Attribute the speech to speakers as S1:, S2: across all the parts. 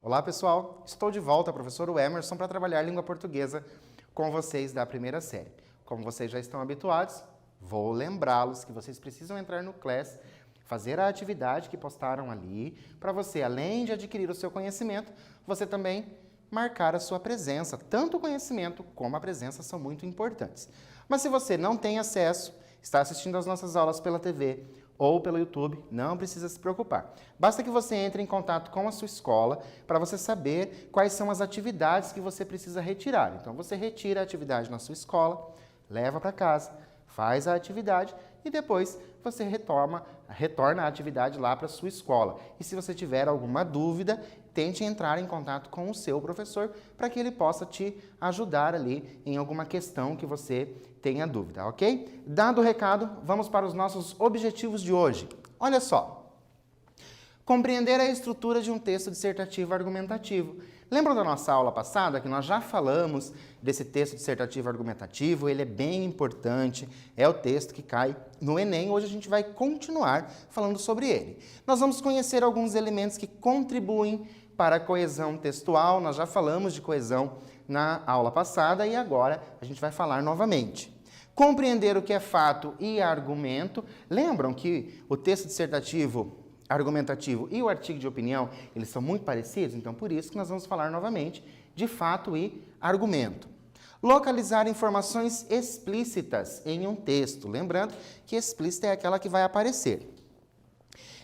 S1: Olá pessoal, estou de volta, professor Emerson, para trabalhar língua portuguesa com vocês da primeira série. Como vocês já estão habituados, vou lembrá-los que vocês precisam entrar no Class, fazer a atividade que postaram ali, para você, além de adquirir o seu conhecimento, você também marcar a sua presença. Tanto o conhecimento como a presença são muito importantes. Mas se você não tem acesso, está assistindo às nossas aulas pela TV ou pelo YouTube, não precisa se preocupar. Basta que você entre em contato com a sua escola para você saber quais são as atividades que você precisa retirar. Então, você retira a atividade na sua escola, leva para casa, faz a atividade e depois você retorna a atividade lá para a sua escola. E se você tiver alguma dúvida, tente entrar em contato com o seu professor para que ele possa te ajudar ali em alguma questão que você tenha dúvida, ok? Dado o recado, vamos para os nossos objetivos de hoje. Olha só. Compreender a estrutura de um texto dissertativo argumentativo. Lembram da nossa aula passada que nós já falamos desse texto dissertativo argumentativo? Ele é bem importante, é o texto que cai no Enem. Hoje a gente vai continuar falando sobre ele. Nós vamos conhecer alguns elementos que contribuem para a coesão textual. Nós já falamos de coesão na aula passada e agora a gente vai falar novamente. Compreender o que é fato e argumento. Lembram que o texto dissertativo argumentativo e o artigo de opinião, eles são muito parecidos? Então, por isso que nós vamos falar novamente de fato e argumento. Localizar informações explícitas em um texto. Lembrando que explícita é aquela que vai aparecer.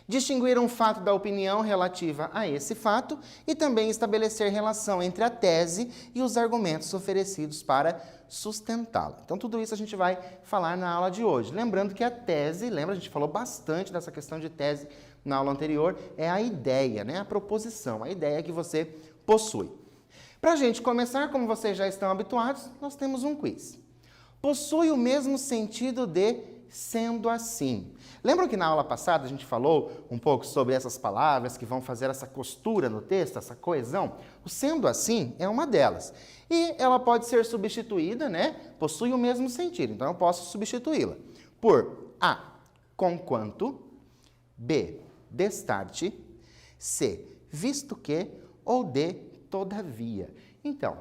S1: Distinguir um fato da opinião relativa a esse fato e também estabelecer relação entre a tese e os argumentos oferecidos para sustentá-la. Então, tudo isso a gente vai falar na aula de hoje. Lembrando que a tese, lembra, a gente falou bastante dessa questão de tese na aula anterior, é a ideia, né? A proposição, a ideia que você possui. Para a gente começar, como vocês já estão habituados, nós temos um quiz. Possui o mesmo sentido de sendo assim. Lembram que na aula passada a gente falou um pouco sobre essas palavras que vão fazer essa costura no texto, essa coesão? O sendo assim é uma delas. E ela pode ser substituída, né? Possui o mesmo sentido. Então eu posso substituí-la por A, conquanto, B, destarte, C, visto que ou D, todavia. Então,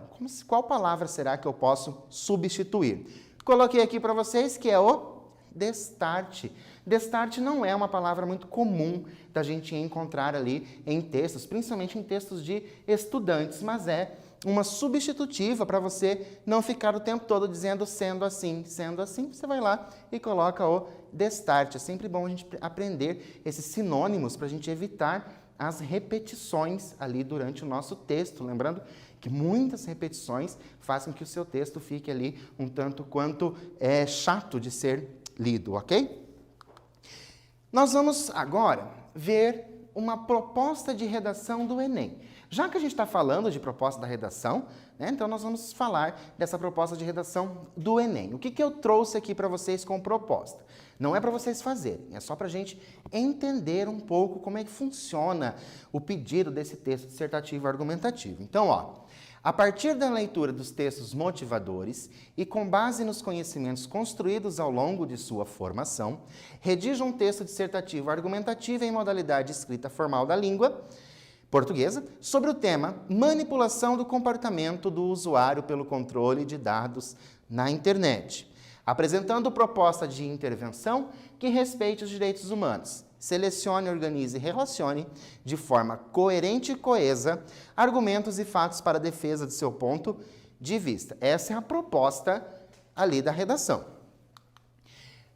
S1: qual palavra será que eu posso substituir? Coloquei aqui para vocês que é o destarte. Destarte não é uma palavra muito comum da gente encontrar ali em textos, principalmente em textos de estudantes, mas é uma substitutiva para você não ficar o tempo todo dizendo sendo assim, você vai lá e coloca o destarte. É sempre bom a gente aprender esses sinônimos para a gente evitar as repetições ali durante o nosso texto. Lembrando que muitas repetições fazem que o seu texto fique ali um tanto quanto chato de ser lido, ok? Nós vamos agora ver uma proposta de redação do Enem. Já que a gente está falando de proposta da redação, né, então nós vamos falar dessa proposta de redação do Enem. O que eu trouxe aqui para vocês com proposta? Não é para vocês fazerem, é só para a gente entender um pouco como é que funciona o pedido desse texto dissertativo argumentativo. Então, ó, a partir da leitura dos textos motivadores e com base nos conhecimentos construídos ao longo de sua formação, redija um texto dissertativo argumentativo em modalidade escrita formal da língua portuguesa sobre o tema manipulação do comportamento do usuário pelo controle de dados na internet, apresentando proposta de intervenção que respeite os direitos humanos. Selecione, organize e relacione, de forma coerente e coesa, argumentos e fatos para a defesa do seu ponto de vista. Essa é a proposta ali da redação.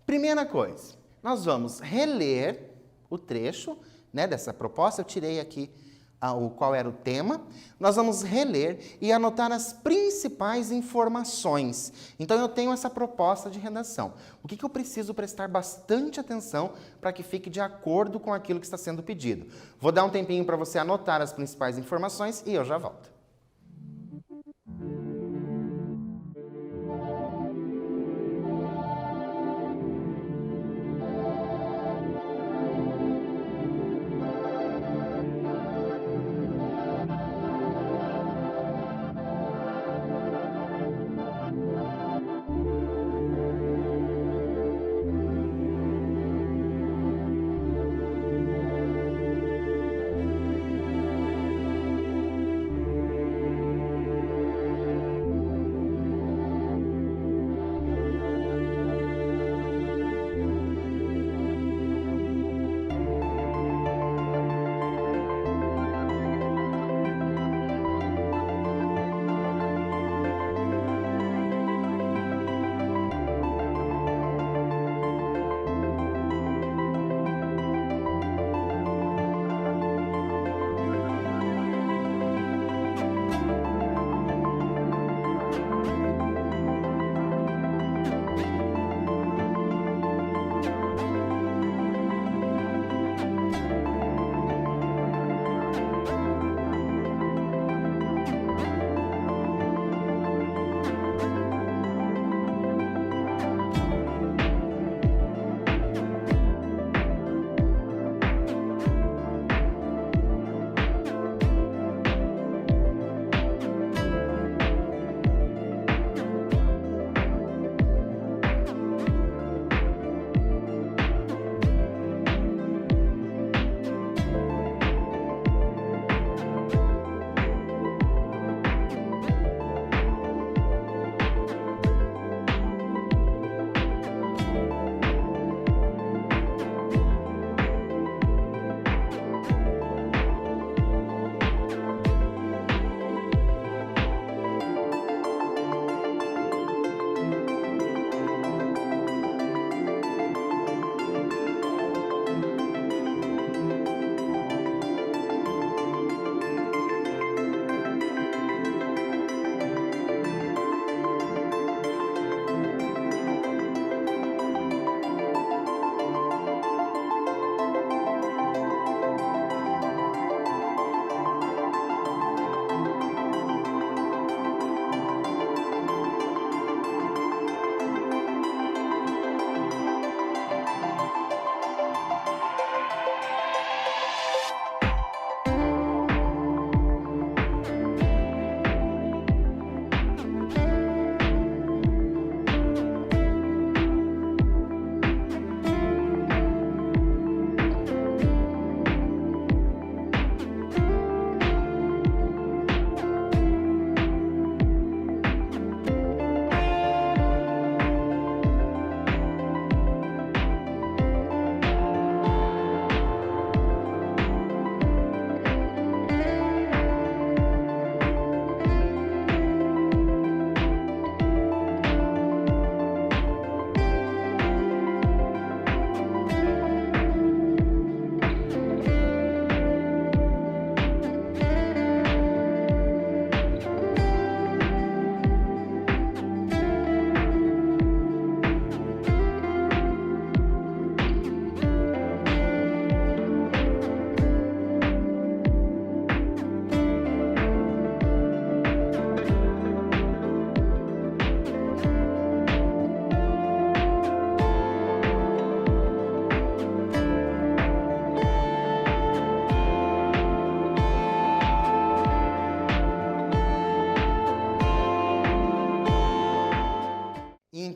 S1: Primeira coisa, nós vamos reler o trecho, né, dessa proposta. Eu tirei aqui qual era o tema. Nós vamos reler e anotar as principais informações. Então, eu tenho essa proposta de redação. O que eu preciso prestar bastante atenção para que fique de acordo com aquilo que está sendo pedido? Vou dar um tempinho para você anotar as principais informações e eu já volto.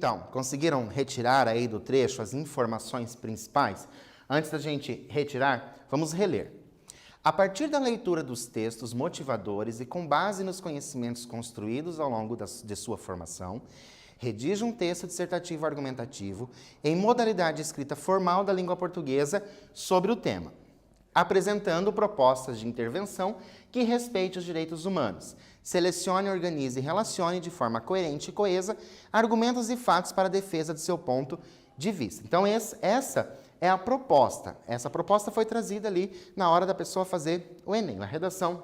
S1: Então, conseguiram retirar aí do trecho as informações principais? Antes da gente retirar, vamos reler. A partir da leitura dos textos motivadores e com base nos conhecimentos construídos ao longo de sua formação, redige um texto dissertativo argumentativo em modalidade de escrita formal da língua portuguesa sobre o tema, apresentando propostas de intervenção que respeite os direitos humanos. Selecione, organize e relacione de forma coerente e coesa argumentos e fatos para a defesa do seu ponto de vista. Então, essa é a proposta. Essa proposta foi trazida ali na hora da pessoa fazer o Enem, a redação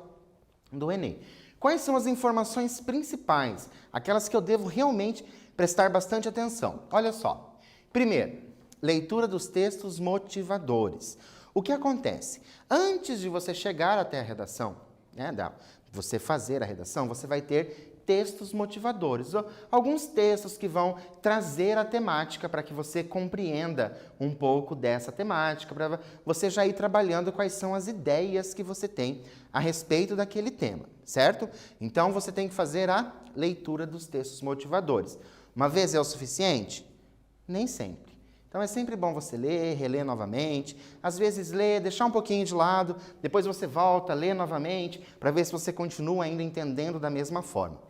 S1: do Enem. Quais são as informações principais? Aquelas que eu devo realmente prestar bastante atenção. Olha só. Primeiro, leitura dos textos motivadores. O que acontece? Antes de você chegar até a redação, você fazer a redação, você vai ter textos motivadores. Alguns textos que vão trazer a temática para que você compreenda um pouco dessa temática, para você já ir trabalhando quais são as ideias que você tem a respeito daquele tema, certo? Então, você tem que fazer a leitura dos textos motivadores. Uma vez é o suficiente? Nem sempre. Então, é sempre bom você ler, reler novamente. Às vezes, ler, deixar um pouquinho de lado, depois você volta, lê novamente, para ver se você continua ainda entendendo da mesma forma.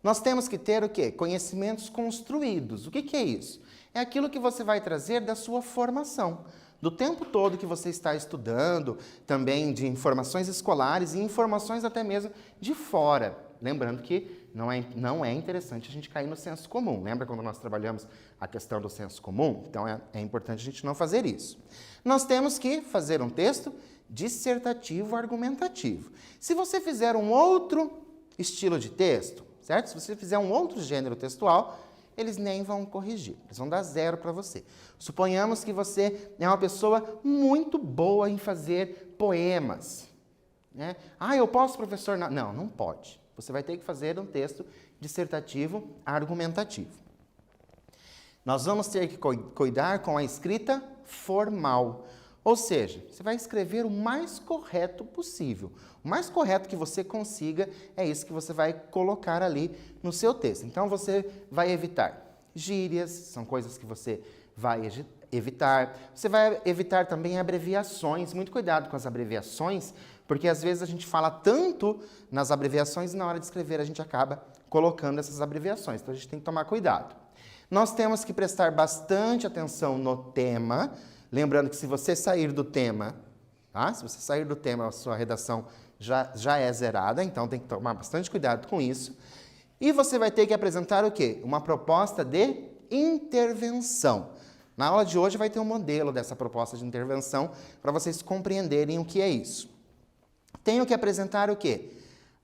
S1: Nós temos que ter o quê? Conhecimentos construídos. O que é isso? É aquilo que você vai trazer da sua formação. Do tempo todo que você está estudando, também de informações escolares e informações até mesmo de fora. Lembrando que não é interessante a gente cair no senso comum. Lembra quando nós trabalhamos a questão do senso comum? Então, é importante a gente não fazer isso. Nós temos que fazer um texto dissertativo argumentativo. Se você fizer um outro estilo de texto, certo? Se você fizer um outro gênero textual, eles nem vão corrigir. Eles vão dar 0 para você. Suponhamos que você é uma pessoa muito boa em fazer poemas. Né? Eu posso, professor? Não, não pode. Você vai ter que fazer um texto dissertativo argumentativo. Nós vamos ter que cuidar com a escrita formal. Ou seja, você vai escrever o mais correto possível. O mais correto que você consiga é isso que você vai colocar ali no seu texto. Então, você vai evitar gírias, são coisas que você vai evitar. Você vai evitar também abreviações. Muito cuidado com as abreviações, porque às vezes a gente fala tanto nas abreviações e na hora de escrever a gente acaba colocando essas abreviações. Então, a gente tem que tomar cuidado. Nós temos que prestar bastante atenção no tema. Lembrando que se você sair do tema, se você sair do tema, a sua redação já é zerada, então tem que tomar bastante cuidado com isso. E você vai ter que apresentar o quê? Uma proposta de intervenção. Na aula de hoje vai ter um modelo dessa proposta de intervenção para vocês compreenderem o que é isso. Tenho que apresentar o quê?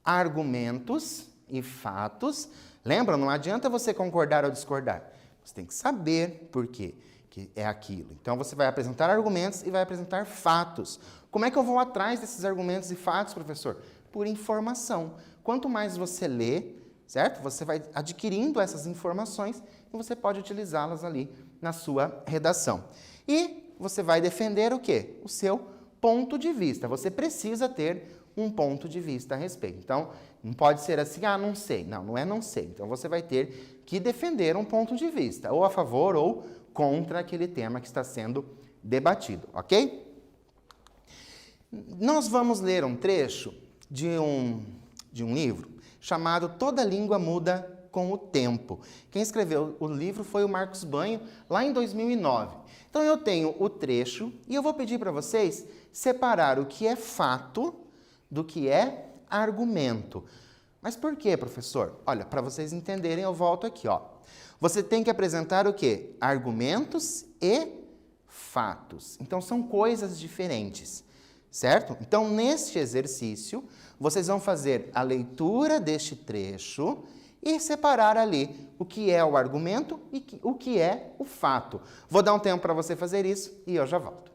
S1: Argumentos e fatos. Lembra, não adianta você concordar ou discordar. Você tem que saber por quê que é aquilo. Então, você vai apresentar argumentos e vai apresentar fatos. Como é que eu vou atrás desses argumentos e fatos, professor? Por informação. Quanto mais você lê, certo? Você vai adquirindo essas informações e você pode utilizá-las ali na sua redação. E você vai defender o quê? O seu ponto de vista. Você precisa ter um ponto de vista a respeito. Então, não pode ser assim, não sei. Não é não sei. Então, você vai ter que defender um ponto de vista, ou a favor ou contra aquele tema que está sendo debatido, ok? Nós vamos ler um trecho de um livro chamado Toda Língua Muda com o Tempo. Quem escreveu o livro foi o Marcos Banho, lá em 2009. Então, eu tenho o trecho e eu vou pedir para vocês separar o que é fato do que é argumento. Mas por quê, professor? Olha, para vocês entenderem, eu volto aqui, ó. Você tem que apresentar o quê? Argumentos e fatos. Então, são coisas diferentes, certo? Então, neste exercício, vocês vão fazer a leitura deste trecho e separar ali o que é o argumento e o que é o fato. Vou dar um tempo para você fazer isso e eu já volto.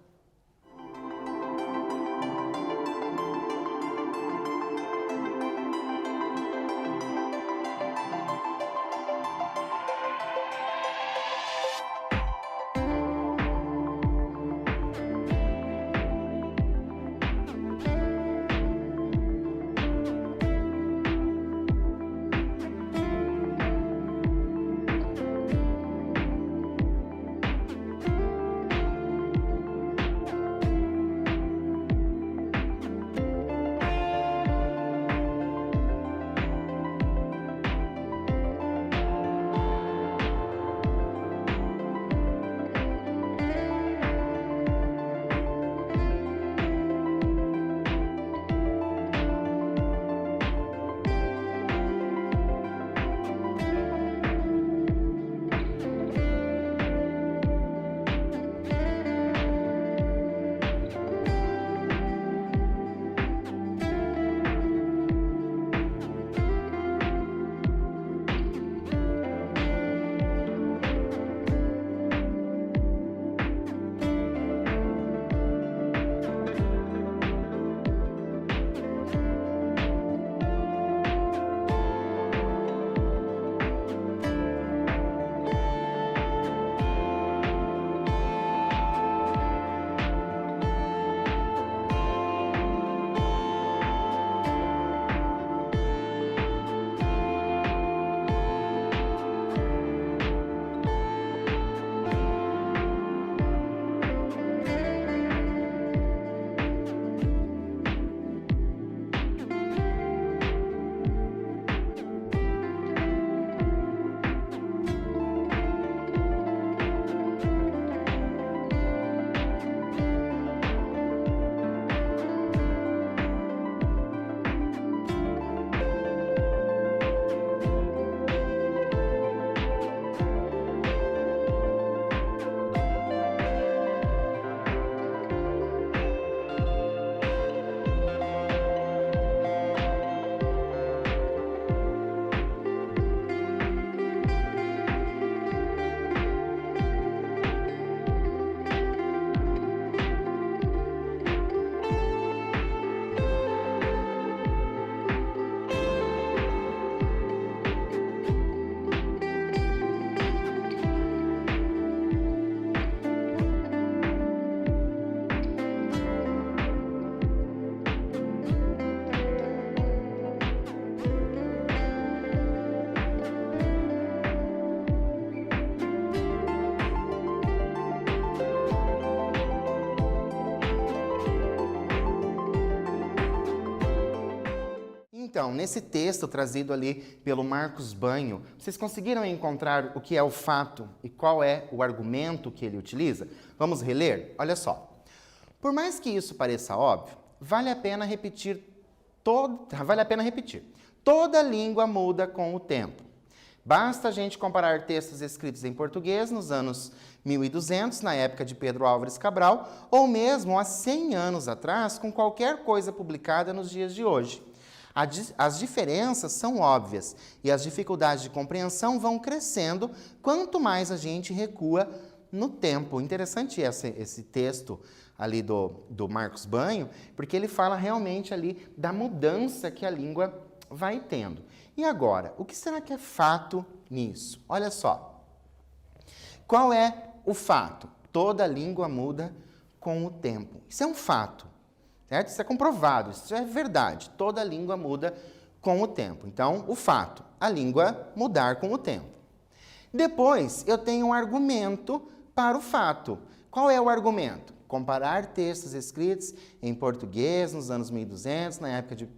S1: Então, nesse texto trazido ali pelo Marcos Banho, vocês conseguiram encontrar o que é o fato e qual é o argumento que ele utiliza? Vamos reler? Olha só. Por mais que isso pareça óbvio, vale a pena repetir. Toda língua muda com o tempo. Basta a gente comparar textos escritos em português nos anos 1200, na época de Pedro Álvares Cabral, ou mesmo há 100 anos atrás, com qualquer coisa publicada nos dias de hoje. As diferenças são óbvias e as dificuldades de compreensão vão crescendo quanto mais a gente recua no tempo. Interessante esse texto ali do Marcos Banho, porque ele fala realmente ali da mudança que a língua vai tendo. E agora, o que será que é fato nisso? Olha só. Qual é o fato? Toda língua muda com o tempo. Isso é um fato, certo? Isso é comprovado, isso é verdade. Toda língua muda com o tempo. Então, o fato, a língua mudar com o tempo. Depois, eu tenho um argumento para o fato. Qual é o argumento? Comparar textos escritos em português nos anos 1200, na época de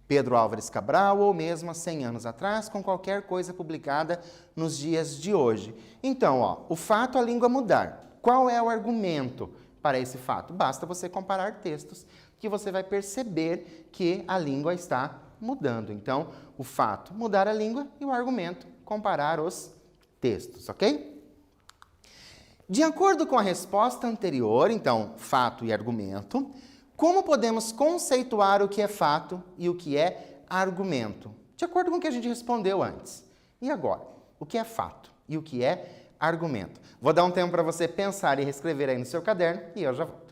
S1: Pedro Álvares Cabral, ou mesmo há 100 anos atrás, com qualquer coisa publicada nos dias de hoje. Então, ó, o fato, a língua mudar. Qual é o argumento para esse fato? Basta você comparar textos que você vai perceber que a língua está mudando. Então, o fato, mudar a língua, e o argumento, comparar os textos, ok? De acordo com a resposta anterior, então, fato e argumento, como podemos conceituar o que é fato e o que é argumento? De acordo com o que a gente respondeu antes. E agora? O que é fato e o que é argumento? Vou dar um tempo para você pensar e reescrever aí no seu caderno e eu já volto.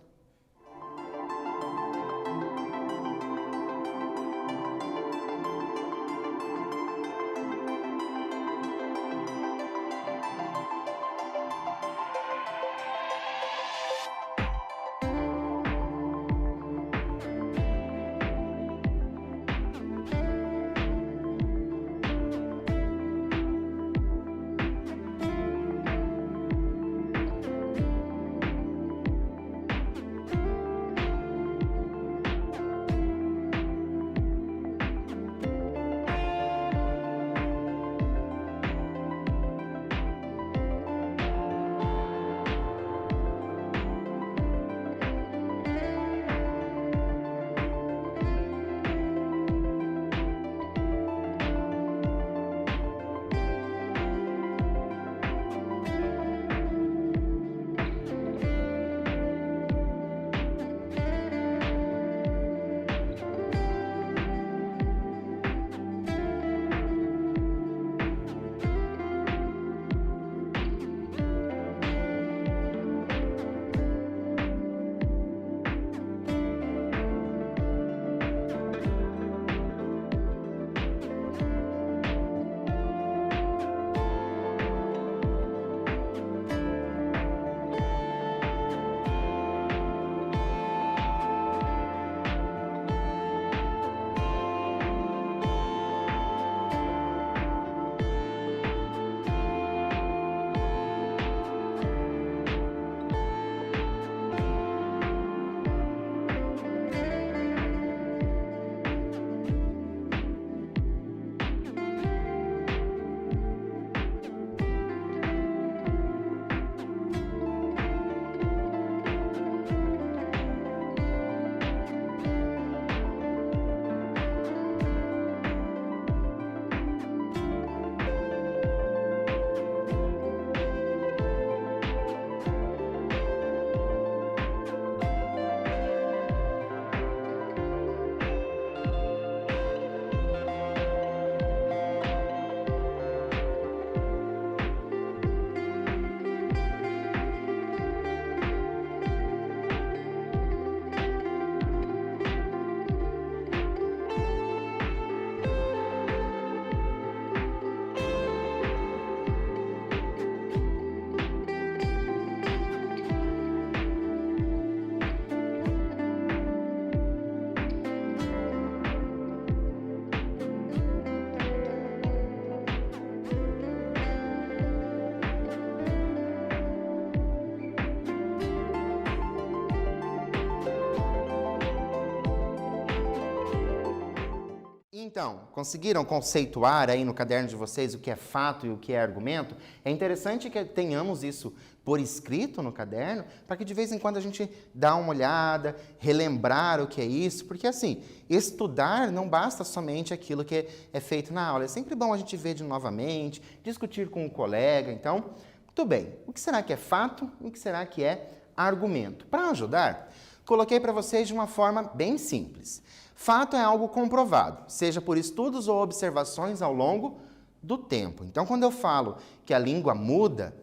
S1: Então, conseguiram conceituar aí no caderno de vocês o que é fato e o que é argumento? É interessante que tenhamos isso por escrito no caderno, para que de vez em quando a gente dá uma olhada, relembrar o que é isso, porque assim, estudar não basta somente aquilo que é feito na aula, é sempre bom a gente ver de novamente, discutir com o colega. Então, muito bem, o que será que é fato e o que será que é argumento? Para ajudar, coloquei para vocês de uma forma bem simples. Fato é algo comprovado, seja por estudos ou observações ao longo do tempo. Então, quando eu falo que a língua muda,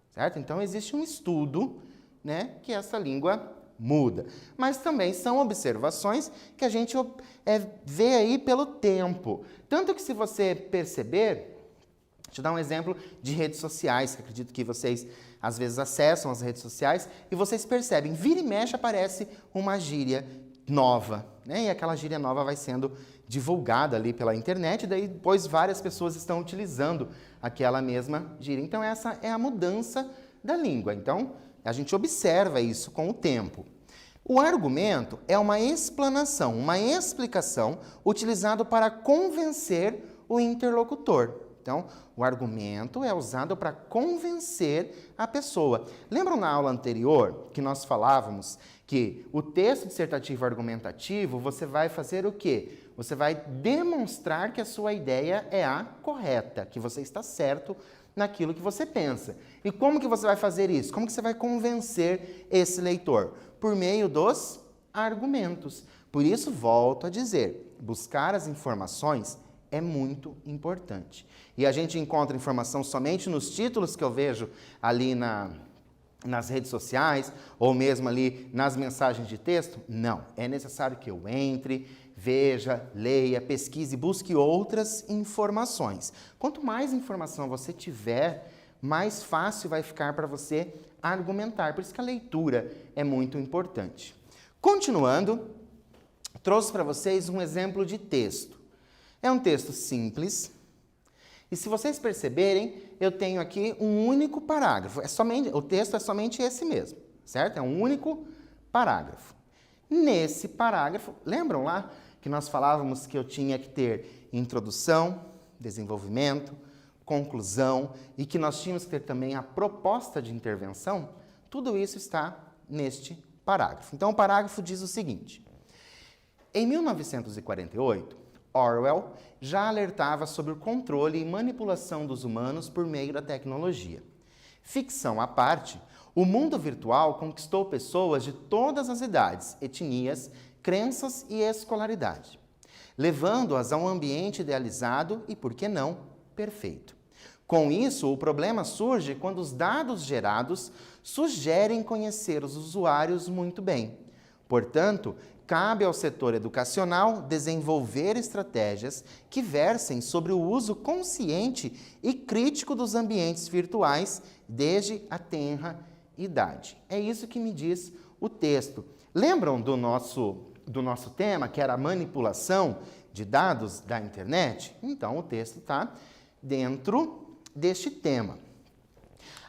S1: certo? Então, existe um estudo, né, que essa língua muda. Mas também são observações que a gente vê aí pelo tempo. Tanto que, se você perceber, deixa eu dar um exemplo de redes sociais, que acredito que vocês às vezes acessam as redes sociais e vocês percebem, vira e mexe aparece uma gíria nova, né? E aquela gíria nova vai sendo divulgada ali pela internet, daí depois várias pessoas estão utilizando aquela mesma gíria. Então essa é a mudança da língua. Então a gente observa isso com o tempo. O argumento é uma explanação, uma explicação utilizado para convencer o interlocutor. Então, o argumento é usado para convencer a pessoa. Lembram na aula anterior que nós falávamos que o texto dissertativo argumentativo, você vai fazer o quê? Você vai demonstrar que a sua ideia é a correta, que você está certo naquilo que você pensa. E como que você vai fazer isso? Como que você vai convencer esse leitor? Por meio dos argumentos. Por isso, volto a dizer, buscar as informações é muito importante. E a gente encontra informação somente nos títulos que eu vejo ali nas redes sociais, ou mesmo ali nas mensagens de texto? Não. É necessário que eu entre, veja, leia, pesquise, busque outras informações. Quanto mais informação você tiver, mais fácil vai ficar para você argumentar. Por isso que a leitura é muito importante. Continuando, trouxe para vocês um exemplo de texto. É um texto simples, e se vocês perceberem, eu tenho aqui um único parágrafo. O texto é somente esse mesmo, certo? É um único parágrafo. Nesse parágrafo, lembram lá que nós falávamos que eu tinha que ter introdução, desenvolvimento, conclusão e que nós tínhamos que ter também a proposta de intervenção? Tudo isso está neste parágrafo. Então, o parágrafo diz o seguinte: em 1948, Orwell já alertava sobre o controle e manipulação dos humanos por meio da tecnologia. Ficção à parte, o mundo virtual conquistou pessoas de todas as idades, etnias, crenças e escolaridade, levando-as a um ambiente idealizado e, por que não, perfeito. Com isso, o problema surge quando os dados gerados sugerem conhecer os usuários muito bem. Portanto, cabe ao setor educacional desenvolver estratégias que versem sobre o uso consciente e crítico dos ambientes virtuais desde a tenra idade. É isso que me diz o texto. Lembram do nosso tema, que era a manipulação de dados da internet? Então, o texto está dentro deste tema.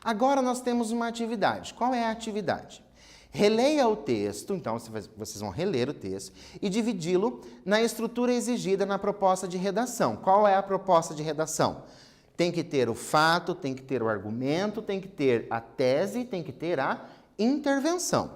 S1: Agora, nós temos uma atividade. Qual é a atividade? Releia o texto, então vocês vão reler o texto e dividi-lo na estrutura exigida na proposta de redação. Qual é a proposta de redação? Tem que ter o fato, tem que ter o argumento, tem que ter a tese, tem que ter a intervenção.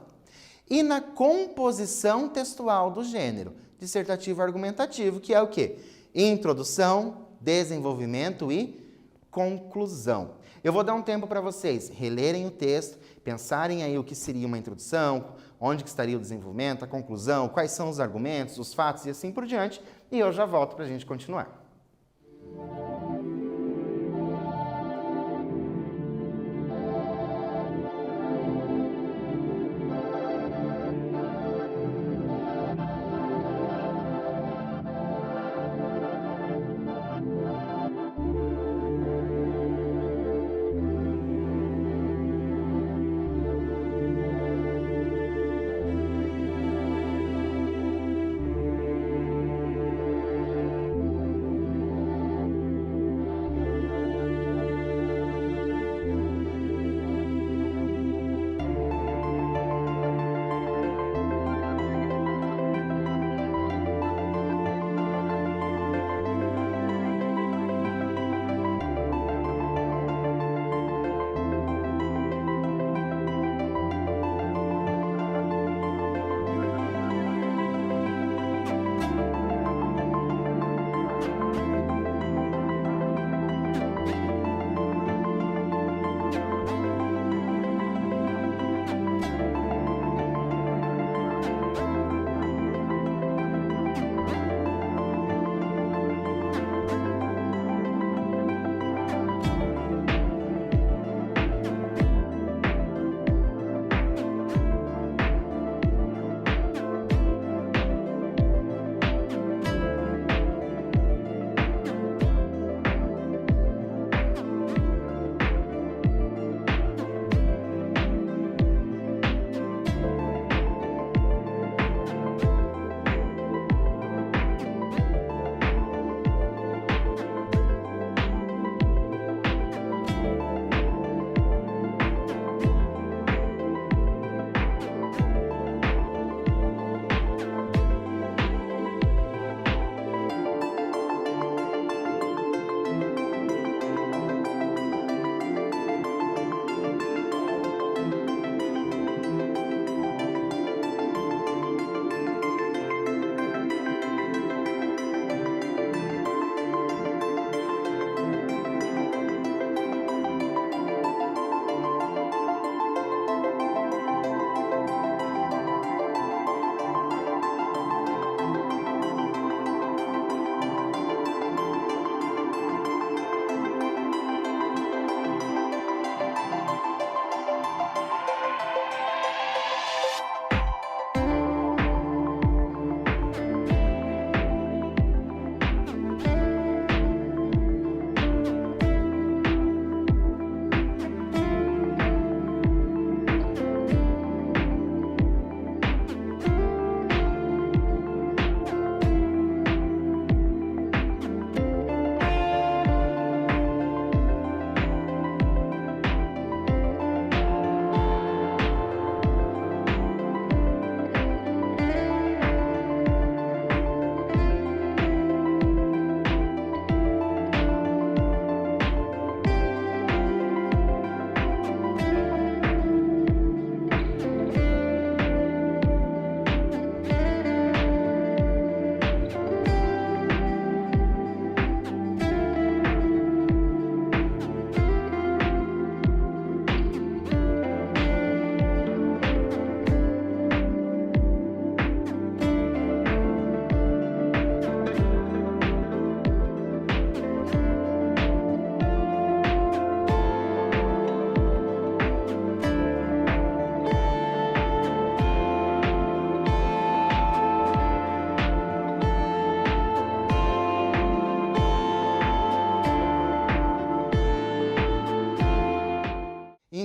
S1: E na composição textual do gênero, dissertativo argumentativo, que é o quê? Introdução, desenvolvimento e conclusão. Eu vou dar um tempo para vocês relerem o texto, pensarem aí o que seria uma introdução, onde que estaria o desenvolvimento, a conclusão, quais são os argumentos, os fatos e assim por diante, e eu já volto para a gente continuar.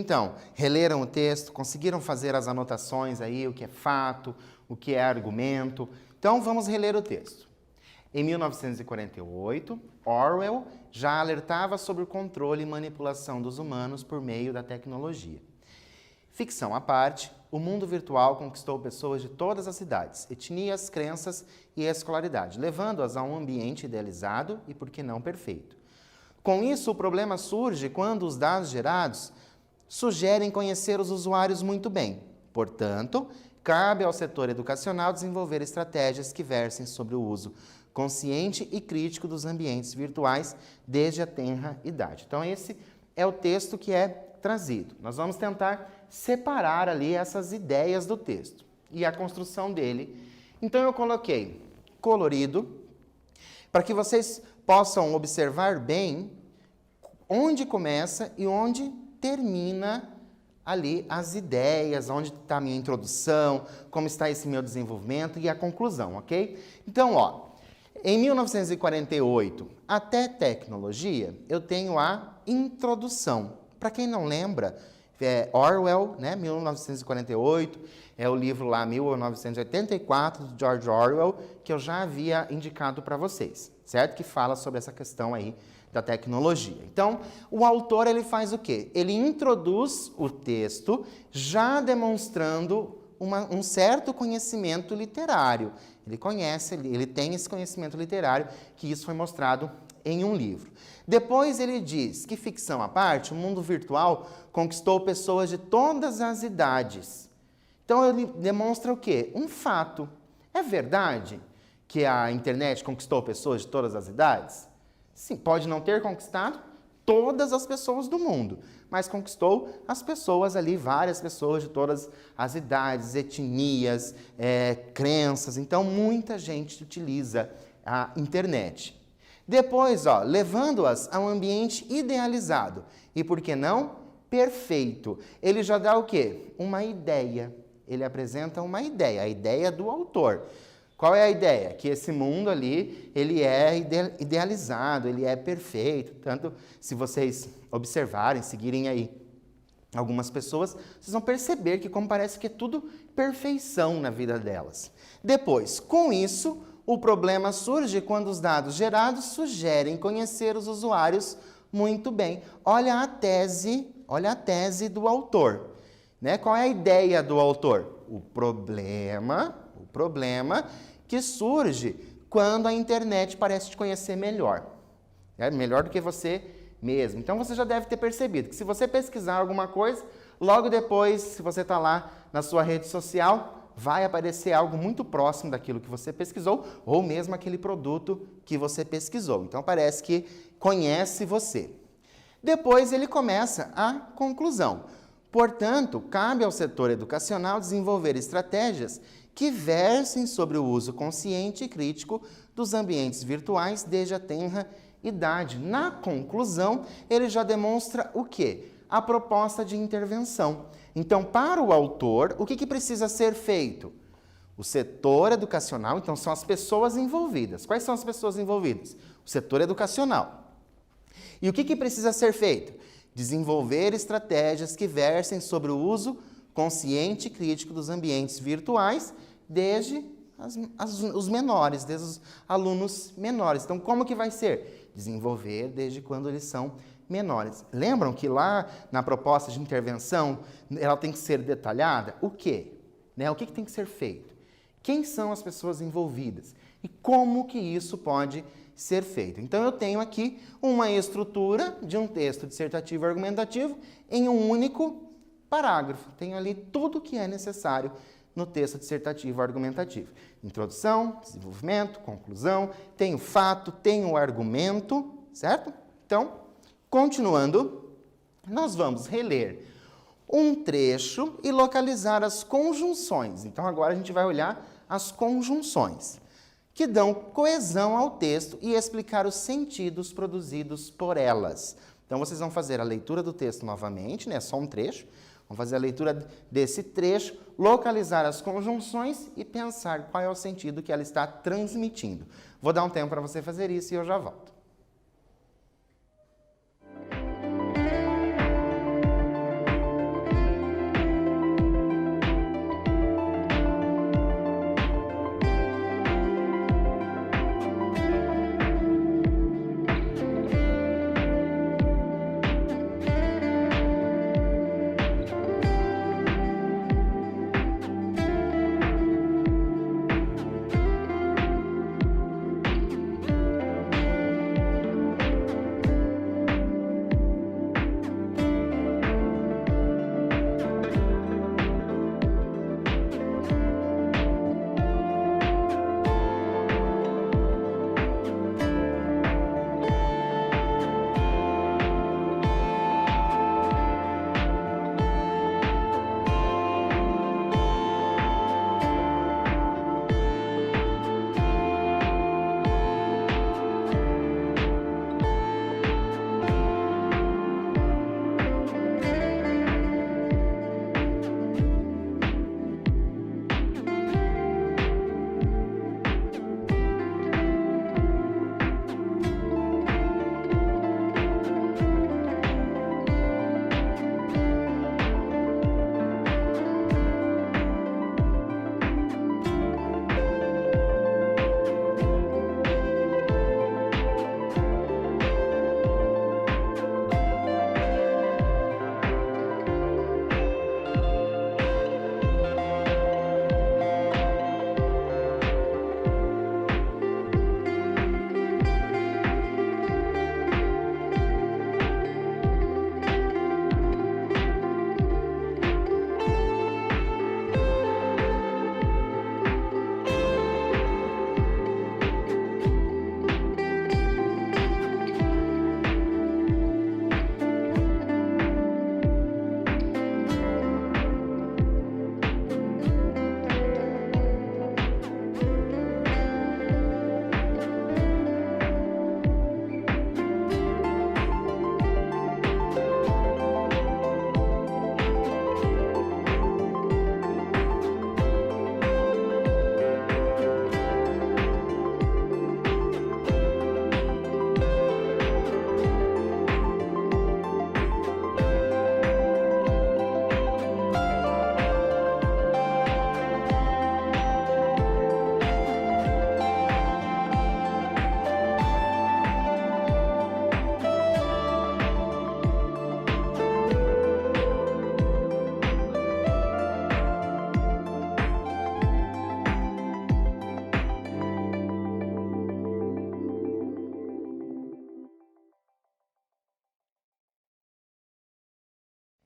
S1: então, releram o texto, conseguiram fazer as anotações aí, o que é fato, o que é argumento. Então, vamos reler o texto. Em 1948, Orwell já alertava sobre o controle e manipulação dos humanos por meio da tecnologia. Ficção à parte, o mundo virtual conquistou pessoas de todas as idades, etnias, crenças e escolaridade, levando-as a um ambiente idealizado e, por que não, perfeito. Com isso, o problema surge quando os dados gerados sugerem conhecer os usuários muito bem. Portanto, cabe ao setor educacional desenvolver estratégias que versem sobre o uso consciente e crítico dos ambientes virtuais desde a tenra idade. Então, esse é o texto que é trazido. Nós vamos tentar separar ali essas ideias do texto e a construção dele. Então, eu coloquei colorido para que vocês possam observar bem onde começa e onde termina ali as ideias, onde está a minha introdução, como está esse meu desenvolvimento e a conclusão, ok? Então, ó, em 1948, até tecnologia, eu tenho a introdução. Para quem não lembra, Orwell, né, 1948, é o livro lá, 1984, de George Orwell, que eu já havia indicado para vocês, certo? Que fala sobre essa questão aí da tecnologia. Então, o autor, ele faz o quê? Ele introduz o texto já demonstrando um certo conhecimento literário. Ele conhece, ele tem esse conhecimento literário, que isso foi mostrado em um livro. Depois ele diz que, ficção à parte, o mundo virtual conquistou pessoas de todas as idades. Então, ele demonstra o quê? Um fato. É verdade que a internet conquistou pessoas de todas as idades? Sim, pode não ter conquistado todas as pessoas do mundo, mas conquistou as pessoas ali, várias pessoas de todas as idades, etnias, crenças. Então, muita gente utiliza a internet. Depois, ó, levando-as a um ambiente idealizado. E por que não? Perfeito. Ele já dá o quê? Uma ideia. Ele apresenta uma ideia, a ideia do autor. Qual é a ideia? Que esse mundo ali, ele é idealizado, ele é perfeito. Tanto, se vocês observarem, seguirem aí algumas pessoas, vocês vão perceber que como parece que é tudo perfeição na vida delas. Depois, com isso, o problema surge quando os dados gerados sugerem conhecer os usuários muito bem. Olha a tese do autor. Né? Qual é a ideia do autor? O problema que surge quando a internet parece te conhecer melhor. Melhor do que você mesmo. Então, você já deve ter percebido que se você pesquisar alguma coisa, logo depois, se você está lá na sua rede social, vai aparecer algo muito próximo daquilo que você pesquisou, ou mesmo aquele produto que você pesquisou. Então, parece que conhece você. Depois, ele começa a conclusão. Portanto, cabe ao setor educacional desenvolver estratégias que versem sobre o uso consciente e crítico dos ambientes virtuais desde a tenra idade. Na conclusão, ele já demonstra o quê? A proposta de intervenção. Então, para o autor, o que precisa ser feito? O setor educacional, então, são as pessoas envolvidas. Quais são as pessoas envolvidas? O setor educacional. E o que precisa ser feito? Desenvolver estratégias que versem sobre o uso consciente e crítico dos ambientes virtuais desde os menores, desde os alunos menores. Então, como que vai ser? Desenvolver desde quando eles são menores. Lembram que lá na proposta de intervenção, ela tem que ser detalhada? O quê? Né? O que tem que ser feito? Quem são as pessoas envolvidas? E como que isso pode ser feito? Então, eu tenho aqui uma estrutura de um texto dissertativo argumentativo em um único parágrafo. Tenho ali tudo o que é necessário no texto dissertativo argumentativo. Introdução, desenvolvimento, conclusão, tenho fato, tenho argumento, certo? Então, continuando, nós vamos reler um trecho e localizar as conjunções. Então, agora a gente vai olhar as conjunções, que dão coesão ao texto e explicar os sentidos produzidos por elas. Então, vocês vão fazer a leitura do texto novamente, né? Só um trecho. Vamos fazer a leitura desse trecho, localizar as conjunções e pensar qual é o sentido que ela está transmitindo. Vou dar um tempo para você fazer isso e eu já volto.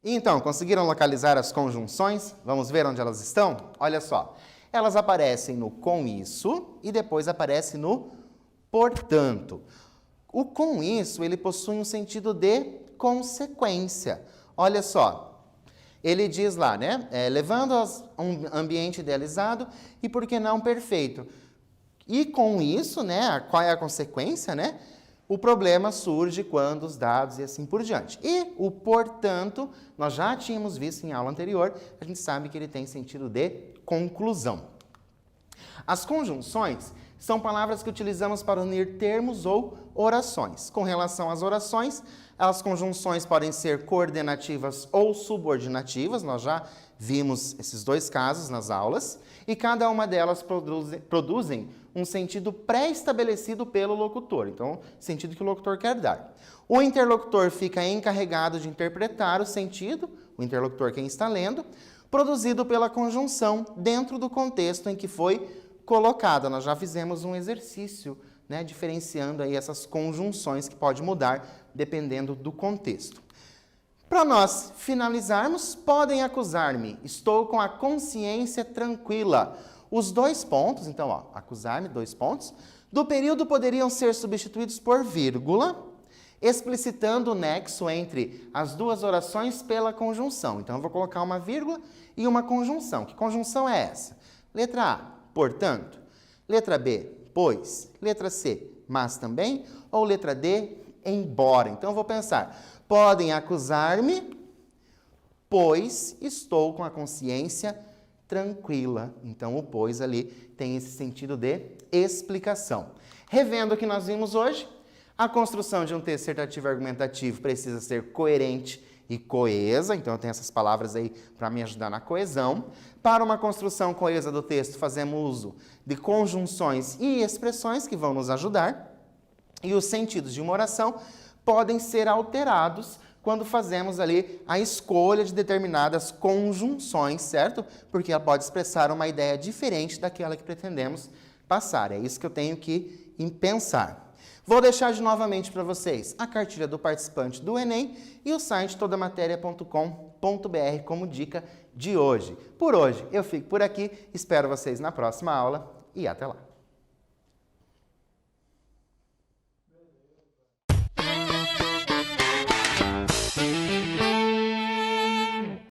S1: Então, conseguiram localizar as conjunções? Vamos ver onde elas estão? Olha só, elas aparecem no com isso e depois aparece no portanto. O com isso, ele possui um sentido de consequência. Olha só, ele diz lá, né? Levando a um ambiente idealizado e, por que não, perfeito. E com isso, né? Qual é a consequência, né? O problema surge quando os dados e assim por diante. E o portanto, nós já tínhamos visto em aula anterior, a gente sabe que ele tem sentido de conclusão. As conjunções são palavras que utilizamos para unir termos ou orações. Com relação às orações, as conjunções podem ser coordenativas ou subordinativas, nós já vimos esses dois casos nas aulas, e cada uma delas produzem um sentido pré-estabelecido pelo locutor, então, sentido que o locutor quer dar. O interlocutor fica encarregado de interpretar o sentido, o interlocutor quem está lendo, produzido pela conjunção dentro do contexto em que foi colocada. Nós já fizemos um exercício, né, diferenciando aí essas conjunções que pode mudar dependendo do contexto. Para nós finalizarmos, podem acusar-me, estou com a consciência tranquila. Os dois pontos, então, ó, acusar-me, dois pontos, do período poderiam ser substituídos por vírgula, explicitando o nexo entre as duas orações pela conjunção. Então, eu vou colocar uma vírgula e uma conjunção. Que conjunção é essa? Letra A, portanto. Letra B, pois. Letra C, mas também. Ou letra D, embora. Então, eu vou pensar, podem acusar-me, pois estou com a consciência tranquila. Então, o pois ali tem esse sentido de explicação. Revendo o que nós vimos hoje, a construção de um texto dissertativo argumentativo precisa ser coerente e coesa. Então, eu tenho essas palavras aí para me ajudar na coesão. Para uma construção coesa do texto, fazemos uso de conjunções e expressões que vão nos ajudar. E os sentidos de uma oração podem ser alterados quando fazemos ali a escolha de determinadas conjunções, certo? Porque ela pode expressar uma ideia diferente daquela que pretendemos passar. É isso que eu tenho que pensar. Vou deixar novamente para vocês a cartilha do participante do Enem e o site todamateria.com.br como dica de hoje. Por hoje, eu fico por aqui. Espero vocês na próxima aula e até lá.